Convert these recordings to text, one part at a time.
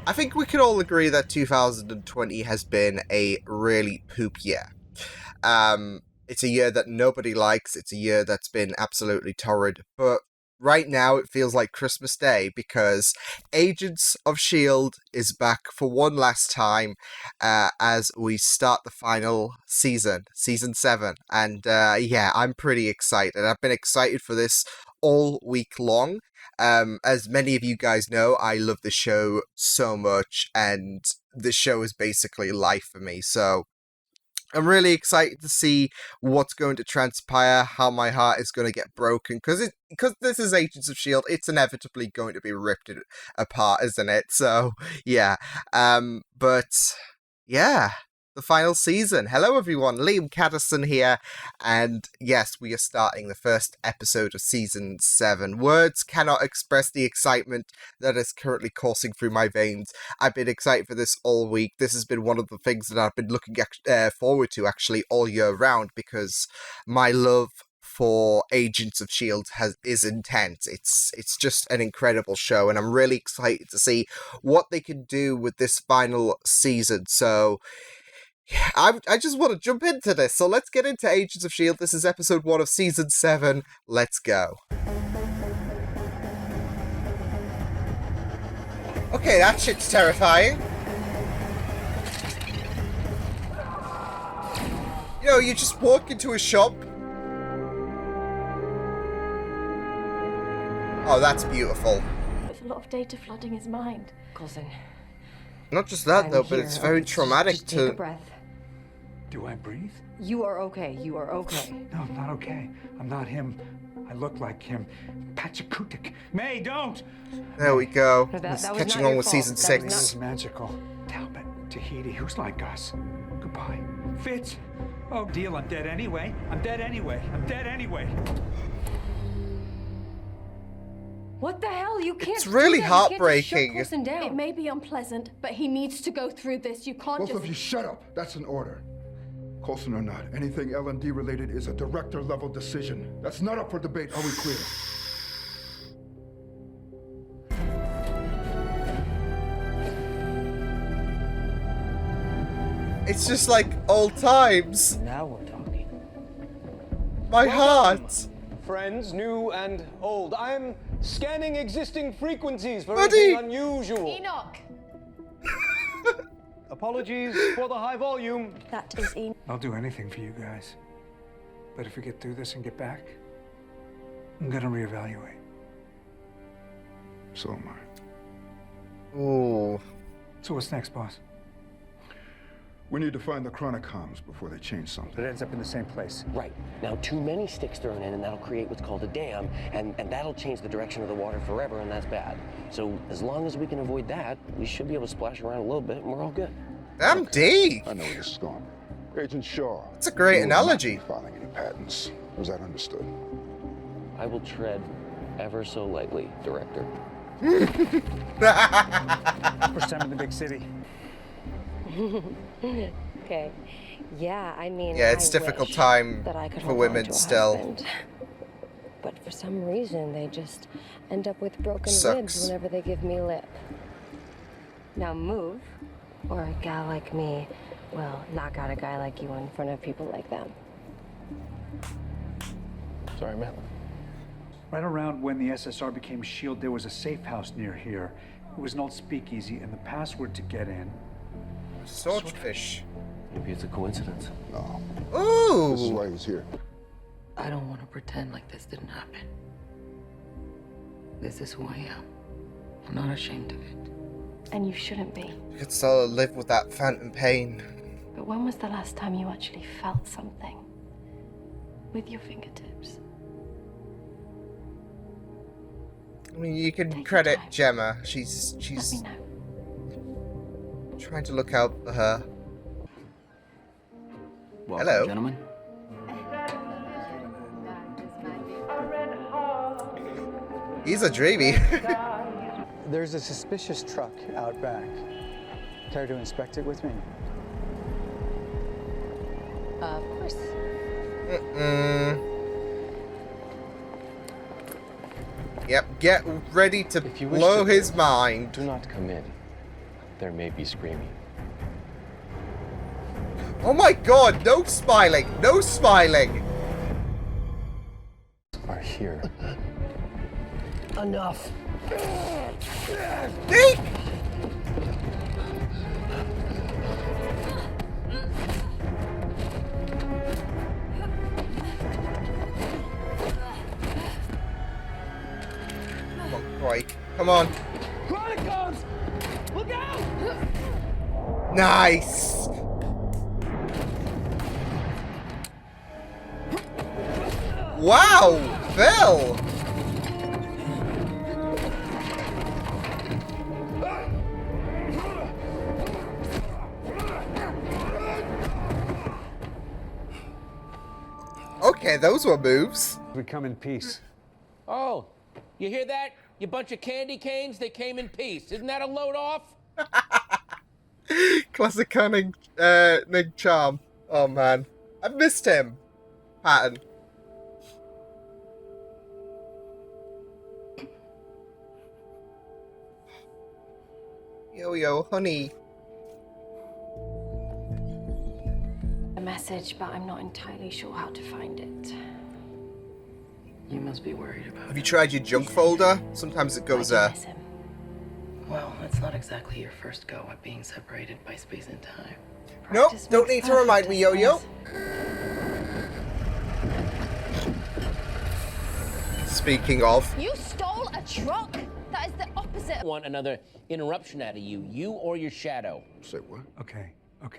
I think we can all agree that 2020 has been a really poop year. It's a year that nobody likes. It's a year that's been absolutely torrid. But right now, it feels like Christmas Day because Agents of S.H.I.E.L.D. is back for one last time as we start the final season, Season 7. And yeah, I'm pretty excited. I've been excited for this all week long. As many of you guys know, I love the show so much, and the show is basically life for me. So I'm really excited to see what's going to transpire, how my heart is going to get broken, because this is Agents of S.H.I.E.L.D., it's inevitably going to be ripped apart, isn't it? So, yeah. But, yeah, the final season. Hello, everyone. Liam Caddison here, and yes, we are starting the first episode of Season 7. Words cannot express the excitement that is currently coursing through my veins. I've been excited for this all week. This has been one of the things that I've been looking forward to, actually, all year round, because my love for Agents of S.H.I.E.L.D. is intense. It's just an incredible show, and I'm really excited to see what they can do with this final season. So I just want to jump into this, so let's get into Agents of S.H.I.E.L.D. This is episode 1 of Season 7. Let's go. Okay, that shit's terrifying. You know, you just walk into a shop. Oh, that's beautiful. There's a lot of data flooding his mind. Coulson. Not just that, though, but it's very traumatic just take a breath. Do I breathe? You are okay. You are okay. No, I'm not okay. I'm not him. I look like him. Pachakutik. May, don't! There we go. No, that It's was catching not on your with fault. Season That 6. was It's magical. Talbot, Tahiti, who's like us? Goodbye. Fitz! Oh, deal, I'm dead anyway. I'm dead anyway. I'm dead anyway. What the hell? You can't. It's really do that. You can't just heartbreaking. shut Coulson down. It may be unpleasant, but he needs to go through this. You can't Both just... of you shut up. That's an order. Coulson or not, anything L&D related is a director level decision. That's not up for debate. Are we clear? It's just like old times. Now we're talking. My heart. Friends, new and old. I'm scanning existing frequencies for Buddy! anything unusual. Enoch! Apologies for the high volume. That is Enoch. I'll do anything for you guys. But if we get through this and get back, I'm gonna reevaluate. So am I. Ooh. So what's next, boss? We need to find the Chronicoms before they change It something. ends up in the same place. Right. Now, too many sticks thrown in, and that'll create what's called a dam, and that'll change the direction of the water forever, and that's bad. So, as long as we can avoid that, we should be able to splash around a little bit, and we're all good. Damn deep. I know where this is going. Agent Shaw. That's a great you will not analogy. be filing any patents. Was that understood? I will tread ever so lightly, Director. First time in the big city. Okay. Yeah, I mean. Yeah, it's I difficult wish time that I could for hold on women to a still. husband. But for some reason, they just end up with broken Sucks. ribs whenever they give me lip. Now move, or a gal like me will knock out a guy like you in front of people like them. Sorry, man. Right around when the SSR became S.H.I.E.L.D., there was a safe house near here. It was an old speakeasy, and the password to get in. Swordfish. Maybe it's a coincidence. No. This is Ooh. why he was here. I don't want to pretend like this didn't happen. This is who I am. I'm not ashamed of it. And you shouldn't be. You could still live with that phantom pain. But when was the last time you actually felt something? With your fingertips? I mean, you can Take your credit time. Gemma. Let She's me know. trying to look out for her. Welcome, Hello. gentlemen. He's a dreamy. There's a suspicious truck out back. Care to inspect it with me? Of course. Yep, get ready to If you wish blow to his live, mind. Do not come in. there may be screaming. Oh my god, no smiling! No smiling! Are here. Enough. Eek! Come on, Quake. Come on. Chronicles! Look out! Nice! Wow! Phil! Okay, those were moves. We come in peace. Oh, you hear that? You bunch of candy canes, they came in peace. Isn't that a load off? Classic cunning Nick Charm. Oh man. I've missed him. Patton. Yo, honey. A message, but I'm not entirely sure how to find it. You must be worried about Have you tried your junk folder? Sometimes it goes I do miss him. Well, it's not exactly your first go at being separated by space and time. Nope, Practice don't makes need to remind perfect, me, I Yo-Yo. suppose. Speaking of, You stole a truck? That is the opposite. Want another interruption out of you or your shadow. Say what? Okay,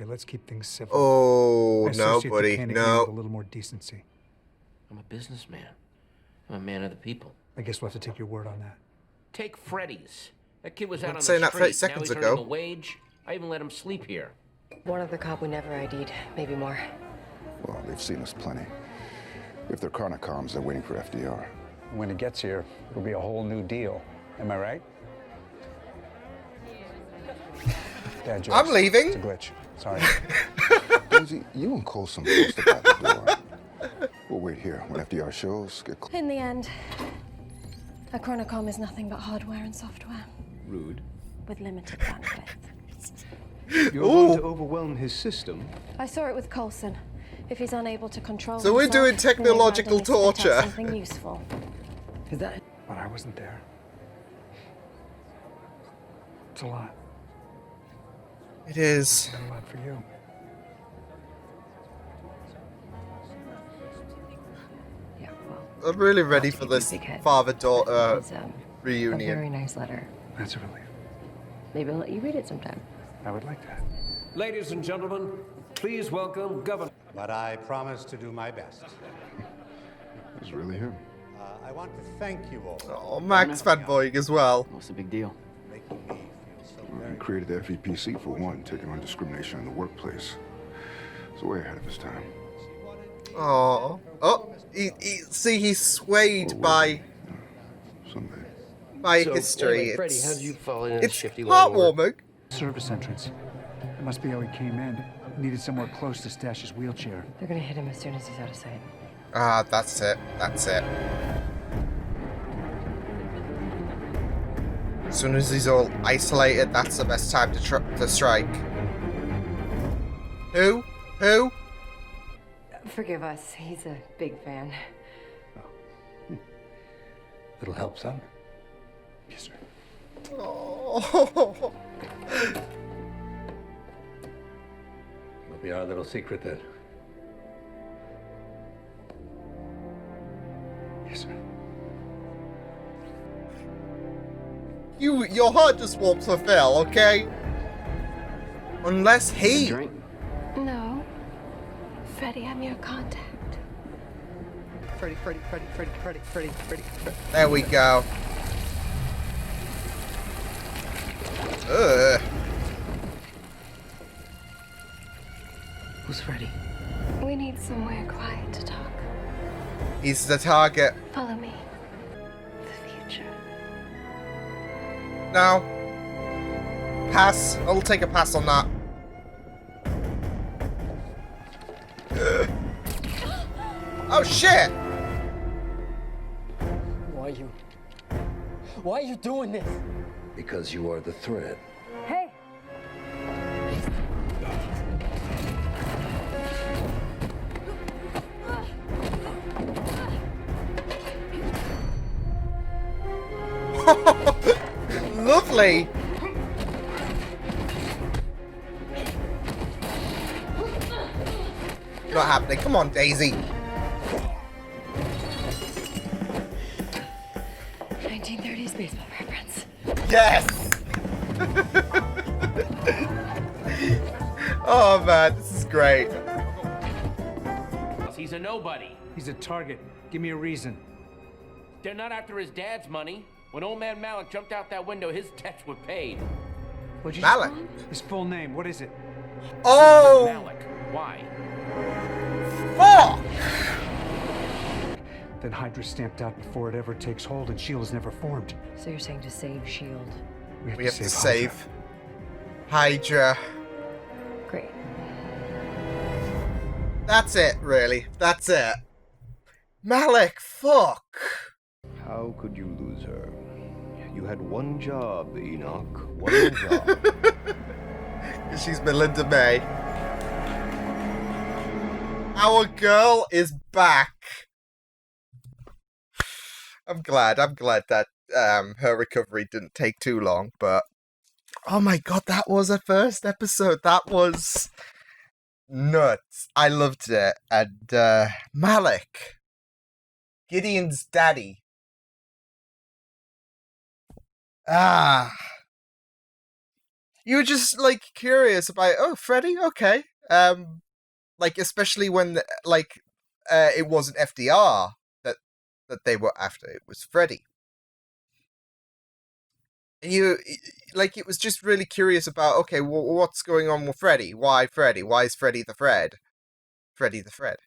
let's keep things civil. oh I no, associate the buddy, candy cane with a no. little more decency. I'm a businessman. I'm a man of the people. I guess we'll have to take your word on that. Take Freddy's. That kid was out Not on saying the that 30 street. seconds now he's ago. earning a wage. I even let him sleep here. One other cop we never ID'd, maybe more. Well, they've seen us plenty. If they're Chronocoms, they're waiting for FDR. When it gets here, it'll be a whole new deal. Am I right? Dad jokes. I'm leaving. It's a glitch. Sorry. Daisy, you and Coulson close the back door. We'll wait here. When FDR shows, get close. In the end, a chronocom is nothing but hardware and software. Rude. With limited bandwidth. You're going to overwhelm his system. I saw it with Coulson. If he's unable to control So we're himself, doing he may technological randomly spit out torture. Something useful. Is that? But I wasn't there. It's a lot. It is. A lot for you. Yeah, well, I'm really ready Not to for give you this a big head. father-daughter it's a reunion. very nice letter. That's a relief. Maybe I'll let you read it sometime. I would like that. Ladies and gentlemen, please welcome Governor. But I promise to do my best. It's really him. I want to thank you all Oh, Max fanboying as well. What's the big deal? for making me feel so He very created the FEPC for one, taking on discrimination in the workplace. It's way ahead of his time. Oh, see, he's swayed by Someday. history. Anyway, Freddy, how did you fall in It's shifty line of work? heartwarming. Service entrance. That must be how he came in. Needed somewhere close to stash his wheelchair. They're gonna hit him as soon as he's out of sight. Ah, that's it. That's it. As soon as he's all isolated, that's the best time to strike. Who? Who? Forgive us, he's a big fan. It'll help some. Yes, sir. Oh. It'll be our little secret then. Yes, sir. Your heart just warms for Phil, okay? Unless he. Drink? No. Freddy, I'm your contact. Freddy. There we go. Ugh. Who's Freddy? We need somewhere quiet to talk. He's the target. Follow me. The future. No. Pass. I'll take a pass on that. Ugh. Oh shit! Why are you doing this? Because you are the threat. Hey, Lovely! Not happening. Come on, Daisy. 1930s baseball reference. Yes! Oh man, this is great. He's a nobody. He's a target. Give me a reason. They're not after his dad's money. When old man Malik jumped out that window, his debts were paid. What'd you Malik? say? His full name, what is it? Oh! Malik. Why? Fuck! Then Hydra stamped out before it ever takes hold, and S.H.I.E.L.D. is never formed. So you're saying to save S.H.I.E.L.D. We have to save Hydra. Great. That's it, really. That's it. Malik, fuck. How could you lose her? You had one job, Enoch. One job. She's Melinda May. Our girl is back. I'm glad that her recovery didn't take too long, but oh my god, that was a first episode. That was nuts. I loved it. And Malik, Gideon's daddy. You were just like curious about, oh, Freddy, okay. Like especially when it wasn't FDR that they were after, it was Freddy. And you like it was just really curious about, okay, what's going on with Freddy? Why Freddy? Why is Freddy the Fred? Freddy the Fred.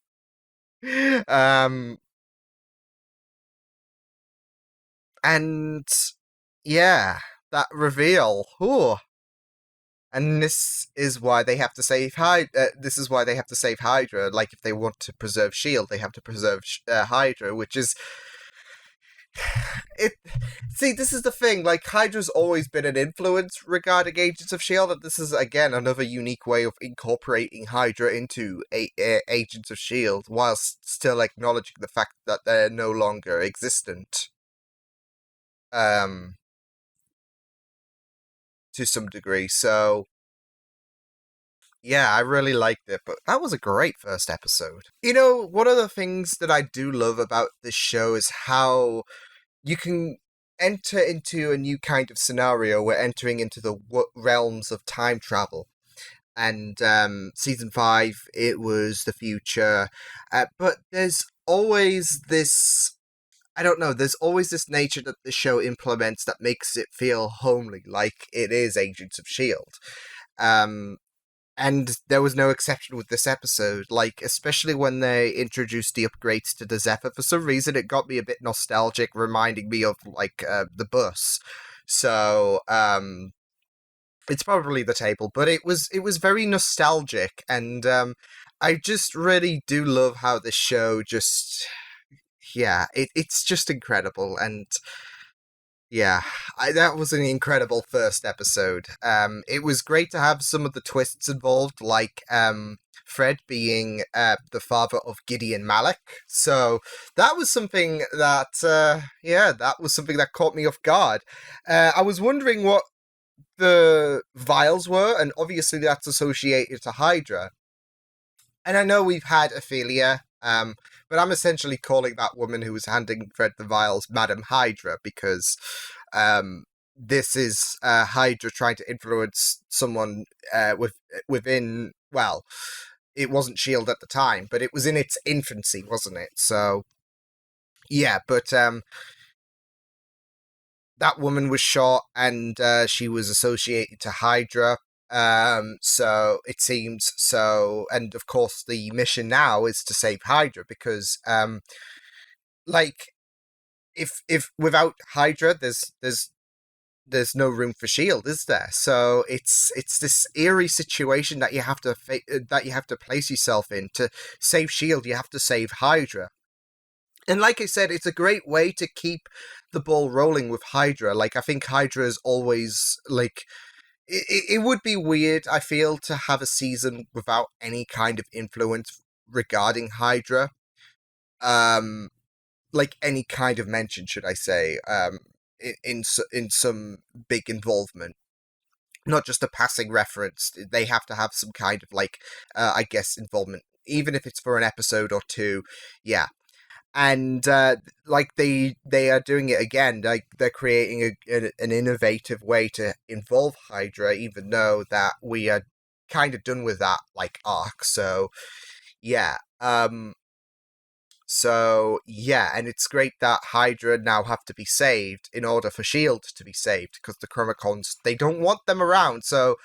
And yeah, that reveal. Ooh. And this is why they have to save this is why they have to save Hydra. Like, if they want to preserve S.H.I.E.L.D., they have to preserve Hydra, which is... See, this is the thing. Like, Hydra's always been an influence regarding Agents of S.H.I.E.L.D., and this is, again, another unique way of incorporating Hydra into Agents of S.H.I.E.L.D., whilst still acknowledging the fact that they're no longer existent. To some degree, so yeah, I really liked it, but that was a great first episode. You know, one of the things that I do love about this show is how you can enter into a new kind of scenario. We're entering into the realms of time travel. And season 5, it was the future, but there's always this... I don't know, there's always this nature that the show implements that makes it feel homely, like it is Agents of S.H.I.E.L.D. And there was no exception with this episode, like, especially when they introduced the upgrades to the Zephyr. For some reason, it got me a bit nostalgic, reminding me of, like, the bus. So, it's probably the table, but it was very nostalgic, and I just really do love how this show just... Yeah, it's just incredible, and yeah, that was an incredible first episode. It was great to have some of the twists involved, like Fred being the father of Gideon Malik. So that was something that, that was something that caught me off guard. I was wondering what the vials were, and obviously that's associated to Hydra. And I know we've had Ophelia, but I'm essentially calling that woman who was handing Fred the vials Madam Hydra, because this is Hydra trying to influence someone within, well, it wasn't S.H.I.E.L.D. at the time, but it was in its infancy, wasn't it? So, yeah, but that woman was shot, and she was associated to Hydra. So it seems so, and of course the mission now is to save Hydra, because like if without Hydra there's no room for S.H.I.E.L.D., is there? So it's this eerie situation that you have to place yourself in. To save S.H.I.E.L.D., you have to save Hydra. And like I said, it's a great way to keep the ball rolling with Hydra. Like, I think Hydra is always, like, it would be weird, I feel, to have a season without any kind of influence regarding Hydra. Like, any kind of mention, should I say. in some big involvement. Not just a passing reference. They have to have some kind of like, I guess, involvement, even if it's for an episode or two. Yeah, and like they are doing it again. Like they're creating an innovative way to involve Hydra, even though that we are kind of done with that like arc. So yeah. So yeah, and it's great that Hydra now have to be saved in order for Shield to be saved, because the Chromicons, they don't want them around. So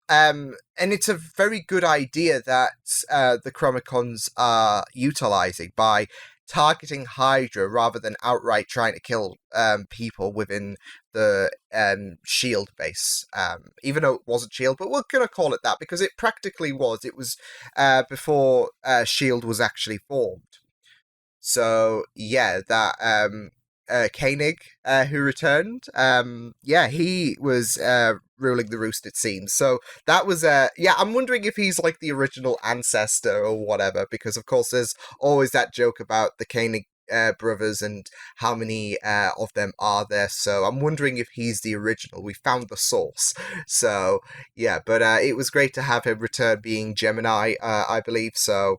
and it's a very good idea that the Chromicons are utilizing by targeting Hydra rather than outright trying to kill people within the Shield base. Even though it wasn't Shield, but we're gonna call it that because it practically was. It was before Shield was actually formed. So yeah, that Koenig who returned, yeah, he was ruling the roost, it seems. So that was yeah, I'm wondering if he's like the original ancestor or whatever, because of course there's always that joke about the Koenig brothers and how many of them are there. So I'm wondering if he's the original. We found the source. So yeah, but it was great to have him return being Gemini, I believe. So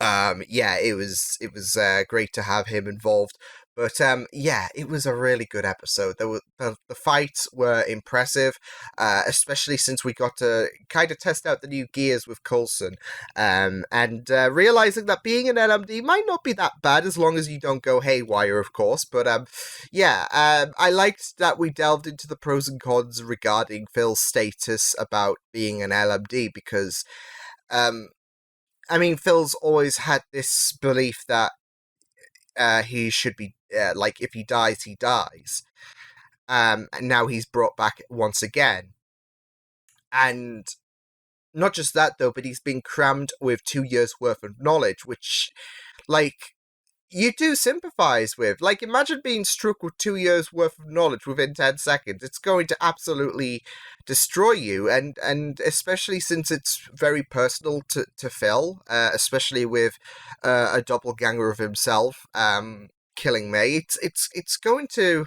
yeah, it was great to have him involved. But yeah, it was a really good episode. The fights were impressive, especially since we got to kind of test out the new gears with Coulson, and realizing that being an LMD might not be that bad as long as you don't go haywire, of course. But yeah, I liked that we delved into the pros and cons regarding Phil's status about being an LMD, because I mean, Phil's always had this belief that he should be, like, if he dies, he dies. And now he's brought back once again. And not just that, though, but he's been crammed with 2 years' worth of knowledge, which, like, you do sympathize with. Like, imagine being struck with 2 years' worth of knowledge within 10 seconds. It's going to absolutely destroy you, and especially since it's very personal to Phil, especially with a doppelganger of himself killing May. It's going to,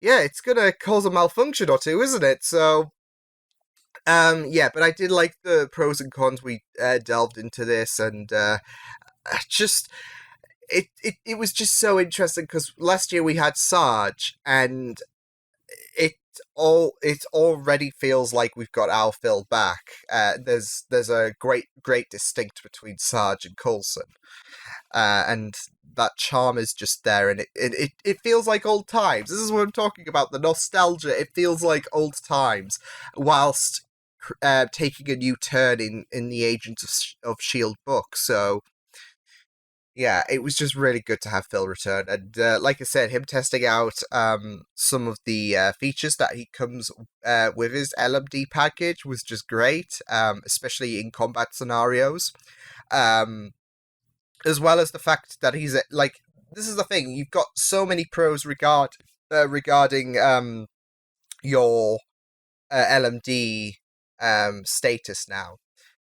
yeah, it's going to cause a malfunction or two, isn't it? So yeah, but I did like the pros and cons. We delved into this, and just it was just so interesting, because last year we had Sarge, and it already feels like we've got our Phil back. There's a great distinct between Sarge and Coulson, and that charm is just there, and it feels like old times. This is what I'm talking about, the nostalgia. It feels like old times, whilst taking a new turn in the Agents of Shield book. So yeah, it was just really good to have Phil return. And like I said, him testing out some of the features that he comes with his LMD package was just great, especially in combat scenarios. As well as the fact that he's, like, this is the thing, you've got so many pros regarding your LMD status now.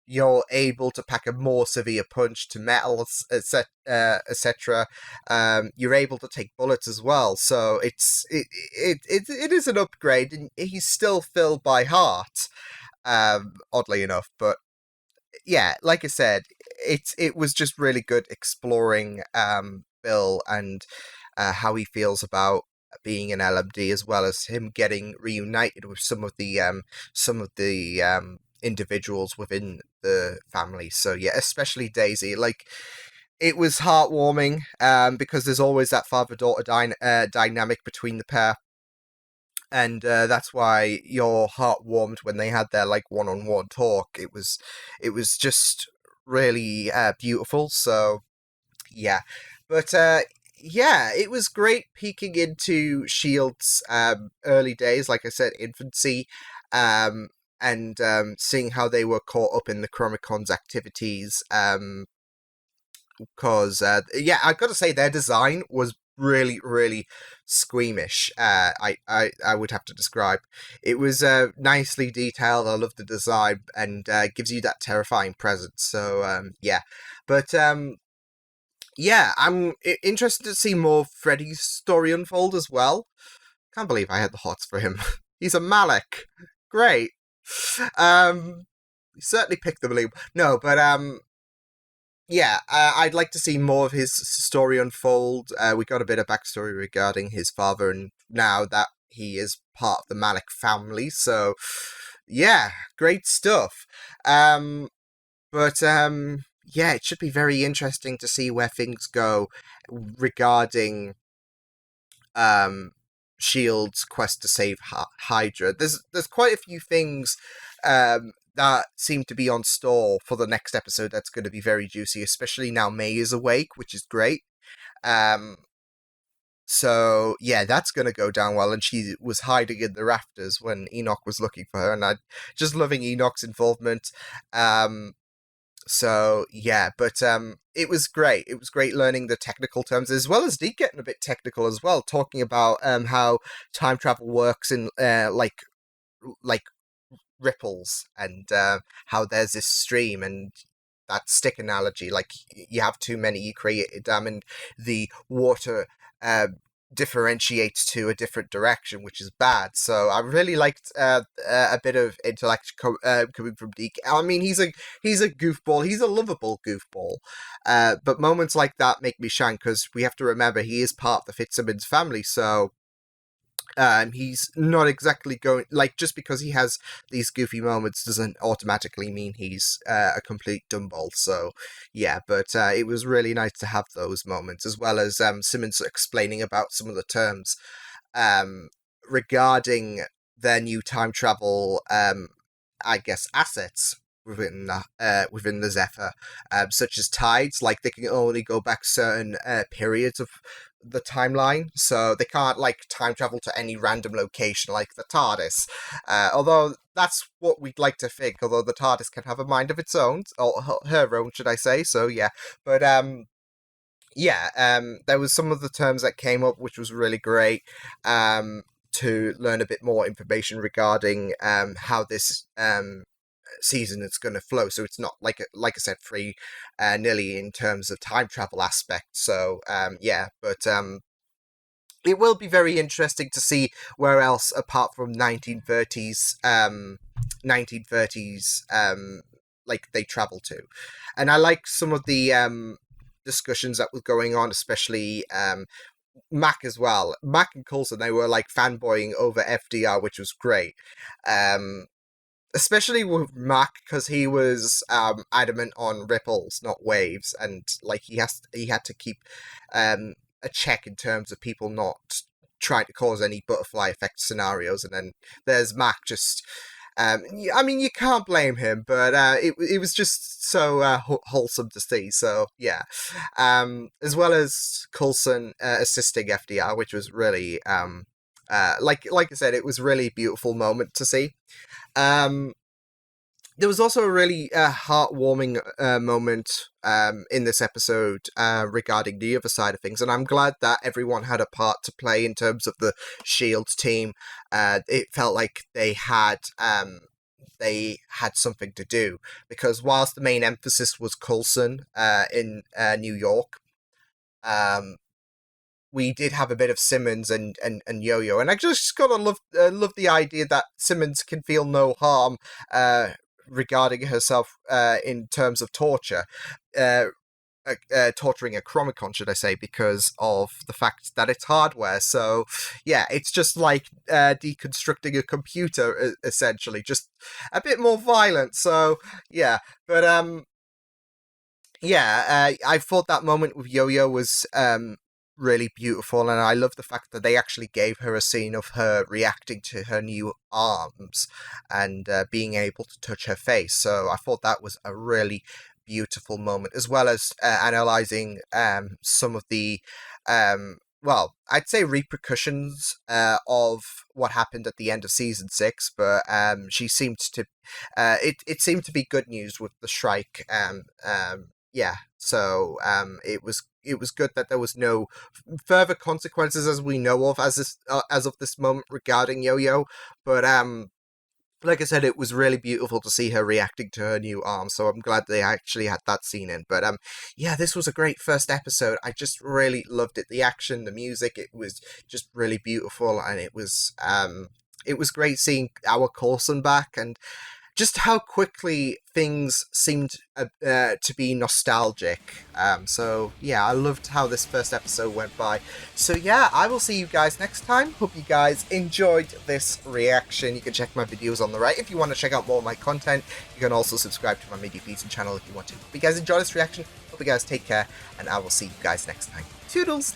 You're able to pack a more severe punch to metals, etc. You're able to take bullets as well, so it is an upgrade, and he's still Phil by heart, oddly enough. But yeah, like I said, it was just really good exploring Phil and how he feels about being an LMD, as well as him getting reunited with some of the individuals within the family. So yeah, especially Daisy. Like, it was heartwarming because there's always that father-daughter dynamic between the pair, and that's why your heart warmed when they had their like one-on-one talk. It was just really beautiful. So yeah, but yeah, it was great peeking into Shield's early days, like I said, infancy, and seeing how they were caught up in the Chromicon's activities. Because yeah, I got to say their design was really, really squeamish. I would have to describe. It was nicely detailed. I love the design, and gives you that terrifying presence. So yeah, but yeah, I'm interested to see more Freddy's story unfold as well. Can't believe I had the hots for him. He's a Malik. Great. Um, he certainly picked the believe. No, but yeah, I'd like to see more of his story unfold. We got a bit of backstory regarding his father, and now that he is part of the Malik family, so yeah, great stuff. Um, but yeah, it should be very interesting to see where things go regarding um Shield's quest to save Hydra. There's quite a few things that seem to be on stall for the next episode that's going to be very juicy, especially now May is awake, which is great. Um so yeah, that's going to go down well, and she was hiding in the rafters when Enoch was looking for her, and I just loving Enoch's involvement. So yeah, but it was great. It was great learning the technical terms as well as Deke getting a bit technical as well, talking about how time travel works in like ripples, and how there's this stream and that stick analogy. Like you have too many, you create a dam, and the water uh, differentiates to a different direction, which is bad. So I really liked a bit of intellect coming from Deke. I mean, he's a goofball. He's a lovable goofball. But moments like that make me shine, because we have to remember he is part of the Fitzsimmons family. So he's not exactly going, like, just because he has these goofy moments doesn't automatically mean he's a complete dumbbell. So yeah, but it was really nice to have those moments, as well as Simmons explaining about some of the terms regarding their new time travel I guess assets within the Zephyr, such as tides. Like they can only go back certain periods of the timeline, so they can't like time travel to any random location like the TARDIS. Although that's what we'd like to think. Although the TARDIS can have a mind of its own, or her own, should I say? So yeah, but yeah, there was some of the terms that came up, which was really great. To learn a bit more information regarding how this season is going to flow, so it's not like I said, free nearly in terms of time travel aspect. So yeah, but it will be very interesting to see where else apart from 1930s like they travel to. And I like some of the discussions that was going on, especially Mac as well. Mac and Coulson, they were like fanboying over FDR, which was great. Especially with Mac, because he was adamant on ripples, not waves, and like he had to keep a check in terms of people not trying to cause any butterfly effect scenarios. And then there's Mac just. I mean, you can't blame him, but it was just so wholesome to see. So yeah, as well as Coulson assisting FDR, which was really like I said, it was a really beautiful moment to see. There was also a really heartwarming moment in this episode regarding the other side of things, and I'm glad that everyone had a part to play in terms of the Shield team. It felt like they had something to do, because whilst the main emphasis was Coulson in New York, we did have a bit of Simmons and Yo-Yo, and I just gotta love the idea that Simmons can feel no harm regarding herself in terms of torture. Torturing a Chromicon, should I say, because of the fact that it's hardware. So, yeah, it's just like deconstructing a computer, essentially, just a bit more violent. So, yeah, but yeah, I thought that moment with Yo-Yo was really beautiful, and I love the fact that they actually gave her a scene of her reacting to her new arms and being able to touch her face. So I thought that was a really beautiful moment, as well as analyzing some of the well, I'd say repercussions of what happened at the end of season 6, but she seemed to it seemed to be good news with the strike. Yeah, so it was good that there was no further consequences as we know of as of this moment regarding Yo-Yo, but like I said, it was really beautiful to see her reacting to her new arm, so I'm glad they actually had that scene in. But yeah, this was a great first episode. I just really loved it. The action, the music, it was just really beautiful, and it was great seeing our Coulson back, and just how quickly things seemed to be nostalgic. So yeah, I loved how this first episode went by. So yeah, I will see you guys next time. Hope you guys enjoyed this reaction. You can check my videos on the right if you want to check out more of my content. You can also subscribe to my Media Beaton channel if you want to. Hope you guys enjoy this reaction. Hope you guys take care, and I will see you guys next time. Toodles!